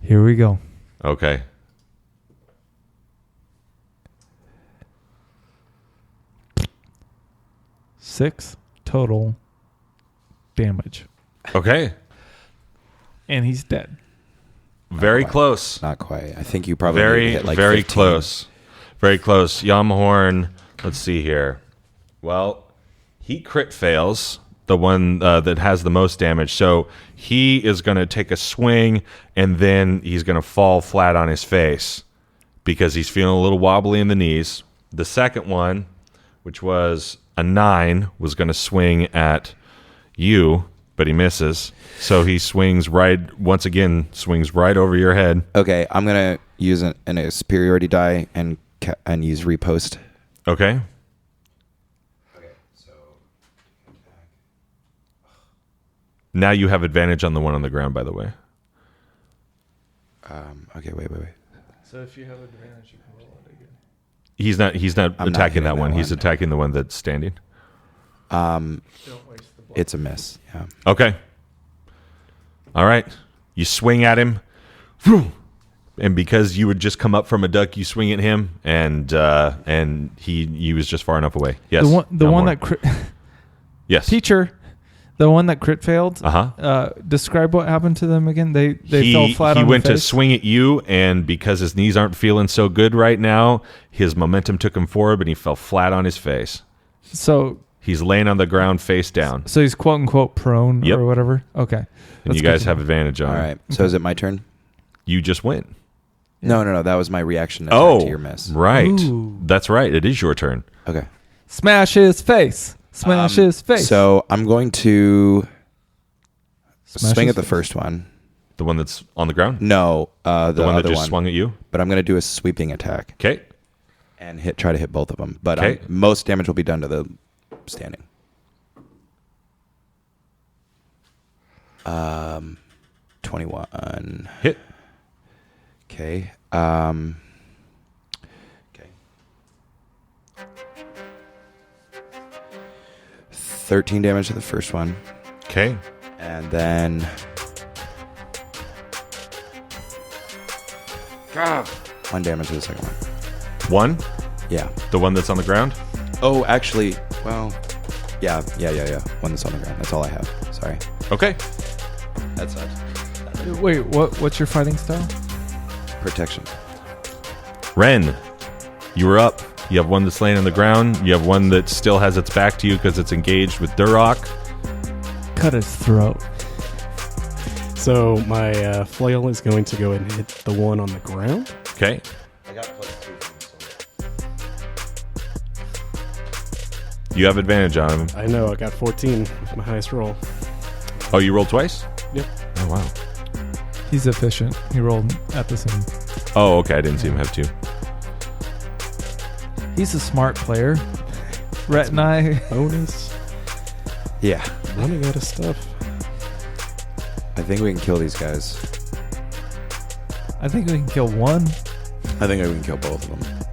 Here we go. Okay. Six total damage. Okay. And he's dead. Very quite. close. Not quite. I think you probably Very, hit like very 15. close. Very close. Jamhorn, let's see here. Well, he crit fails, the one that has the most damage. So he is going to take a swing, and then he's going to fall flat on his face because he's feeling a little wobbly in the knees. The second one, which was a 9, was going to swing at you, but he misses. So he swings right over your head. Okay, I'm gonna use a superiority die and use repost. Okay. Okay, so Now you have advantage on the one on the ground, by the way. okay, wait. So if you have advantage, you can roll it again. He's not I'm not attacking that hitting one. that He's one. attacking the one that's standing. Don't waste the blood. It's a miss. Yeah. Okay. All right. You swing at him. And because you would just come up from a duck, you swing at him, and he was just far enough away. Yes. The one Jamhorn. that crit Yes. teacher, the one that crit failed. Describe what happened to them again. They fell flat on He went the to face? swing at you, and because his knees aren't feeling so good right now, his momentum took him forward, and he fell flat on his face. So He's laying on the ground face down. he's quote unquote prone Yep. or whatever. Okay. And That's you good guys to have know. advantage on All him. right. So is it my turn? You just win. No. That was my reaction Oh, to your miss. right. Ooh. That's right. It is your turn. Okay. Smash his face. Smash his face. So I'm going to Smash swing his at the face. first one. The one that's on the ground? No, the The one that other just one. swung at you? But I'm going to do a sweeping attack Okay. and try to hit both of them. But Okay. most damage will be done to the standing. 21. Hit. Okay. 13 damage to the first one. Okay. And then 1 damage to the second one. 1. Yeah. The one that's on the ground? Oh, actually, well, yeah. One that's on the ground. That's all I have. Sorry. Okay. That sucks. Wait, what's your fighting style? Protection. Ren, you were up. You have one that's laying on the ground. You have one that still has its back to you because it's engaged with Durok. Cut his throat. So my flail is going to go and hit the one on the ground. Okay. I got +2 from You have advantage on him. I know, I got 14 with my highest roll. Oh, you rolled twice? Yep. Oh, wow. He's efficient. He rolled at the same. Oh, okay. I didn't see him have 2. He's a smart player. Rhett and I. Bonus. Yeah. Running out of stuff. I think we can kill these guys. I think we can kill one. I think we can kill both of them.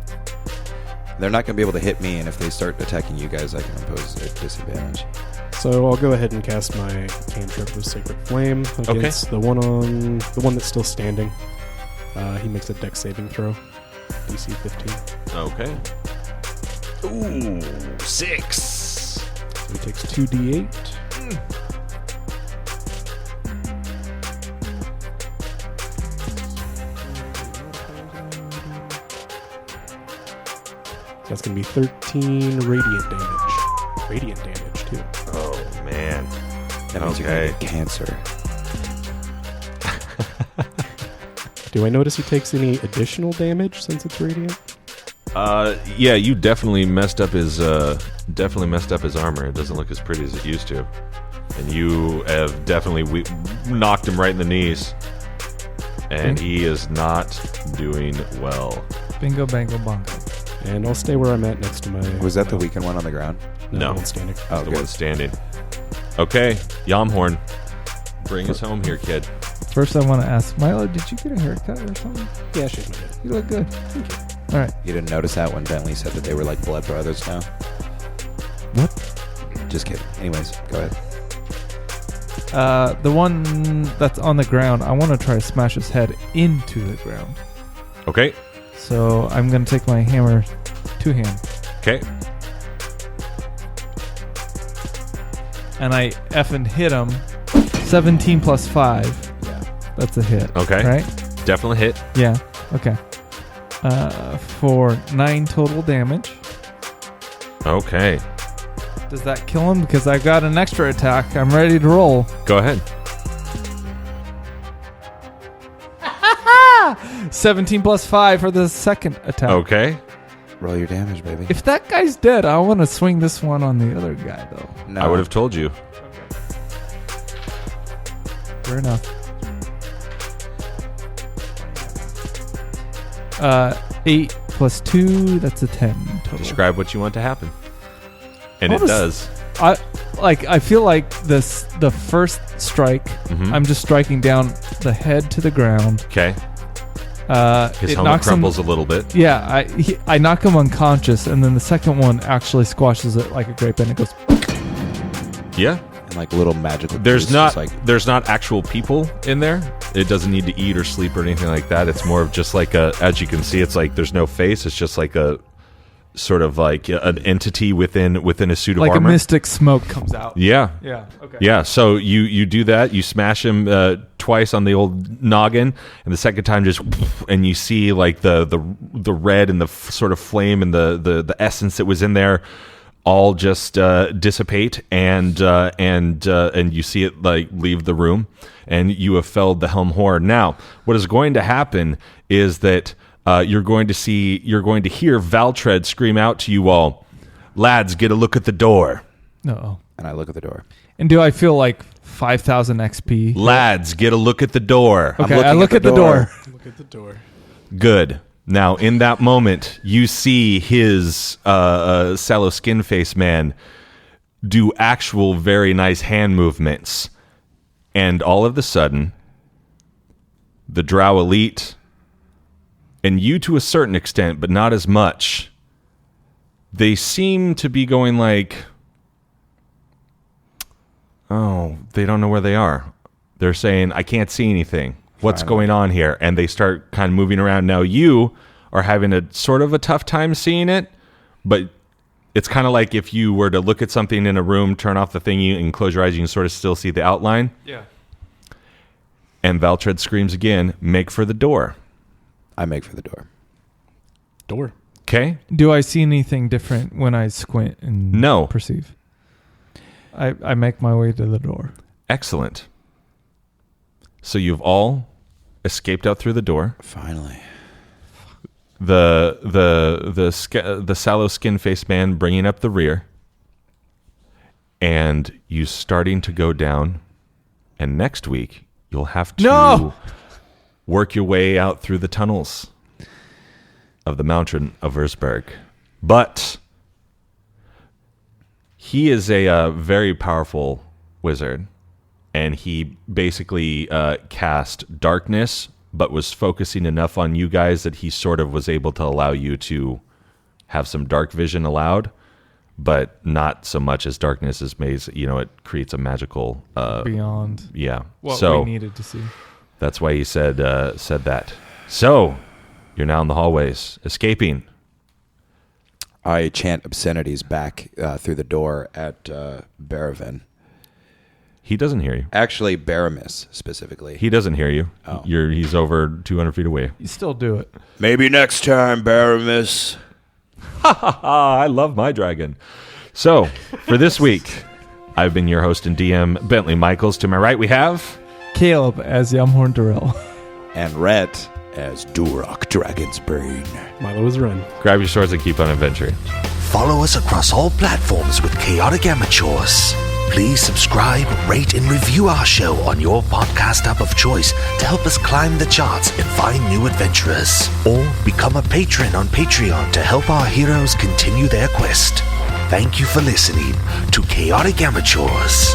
They're not going to be able to hit me, and if they start attacking you guys, I can impose a disadvantage. So I'll go ahead and cast my cantrip of Sacred Flame against the one that's still standing. He makes a dex saving throw. DC 15. Okay. Ooh, 6. So he takes 2d8. That's going to be 13 radiant damage. Radiant damage, too. Oh, man. That means you're going to get cancer. Do I notice he takes any additional damage since it's radiant? Yeah, you definitely messed up his armor. It doesn't look as pretty as it used to. And you have definitely knocked him right in the knees. And he is not doing well. Bingo, bango, bongo. And I'll stay where I'm at next to my... Was that the weakened one on the ground? No. One standing. Oh, The good. one standing. Okay, Jamhorn. Bring us home here, kid. First, I want to ask, Milo, did you get a haircut or something? Yeah, shake my head. You look good. Thank you. All right. You didn't notice that when Bentley said that they were like blood brothers now? What? Just kidding. Anyways, go ahead. The one that's on the ground, I want to try to smash his head into the ground. Okay. So I'm going to take my hammer two-hand. Okay. And I effing hit him. 17 plus 5. Yeah. That's a hit. Okay. Right? Definitely hit. Yeah. Okay. For 9 total damage. Okay. Does that kill him? Because I got an extra attack. I'm ready to roll. Go ahead. 17 plus 5 for the second attack. Okay. Roll your damage, baby. If that guy's dead, I want to swing this one on the other guy, though. No. I would have told you. Fair enough. 8 plus 2, that's a 10 total. Describe what you want to happen. And What it is- does. I feel like the first strike, Mhm. I'm just striking down the head to the ground. Okay. His It helmet knocks him. crumbles a little bit. Yeah, I knock him unconscious, and then the second one actually squashes it like a grape, and it goes. Yeah. And like little magical. There's juice, not just like there's not actual people in there. It doesn't need to eat or sleep or anything like that. It's more of just like as you can see, it's like there's no face. It's just like a sort of like an entity within a suit of Like armor. a mystic smoke comes out. Yeah. Yeah. Okay. Yeah, so you do that. You smash him twice on the old noggin, and the second time just, and you see like the red and the sort of flame and the essence that was in there all just dissipate, and you see it like leave the room, and you have felled the Helmhorn. Now, what is going to happen is that you're going to hear Valtred scream out to you all, "Lads, get a look at the door." No. and I look at the door. And do I feel like 5,000 XP? Lads, get a look at the door. Okay, looking I look at the door. Look at the door. Good. Now, in that moment, you see his sallow skin face man do actual very nice hand movements. And all of a sudden, the Drow Elite, and you to a certain extent, but not as much, they seem to be going like, oh, they don't know where they are. They're saying, I can't see anything. What's going on here? And they start kind of moving around. Now you are having a sort of a tough time seeing it, but it's kind of like if you were to look at something in a room, turn off the thingy and close your eyes, you can sort of still see the outline. Yeah. And Valtred screams again, make for the door. I make for the door. Door. Okay? Do I see anything different when I squint and No. perceive? I make my way to the door. Excellent. So you've all escaped out through the door. Finally. The sallow skin-faced man bringing up the rear, and you starting to go down. And next week you'll have to work your way out through the tunnels of the mountain of Erzberg. But he is a very powerful wizard, and he basically cast darkness, but was focusing enough on you guys that he sort of was able to allow you to have some dark vision allowed, but not so much as darkness is made, it creates a magical Beyond yeah. what So we needed to see. that's why he said that. So You're now in the hallways, escaping. I chant obscenities back through the door at Baravin. He doesn't hear you. Actually, Baramis, specifically. He doesn't hear you. Oh. He's over 200 feet away. You still do it. Maybe next time, Baramis. I love my dragon. So, for this week, I've been your host and DM, Bentley Michaels. To my right, we have... Caleb as Jamhorn Durrell. And Rhett as Durok, Dragonsbane. Milo is Ren. Grab your swords and keep on adventuring. Follow us across all platforms with Chaotic Amateurs. Please subscribe, rate, and review our show on your podcast app of choice to help us climb the charts and find new adventurers. Or become a patron on Patreon to help our heroes continue their quest. Thank you for listening to Chaotic Amateurs.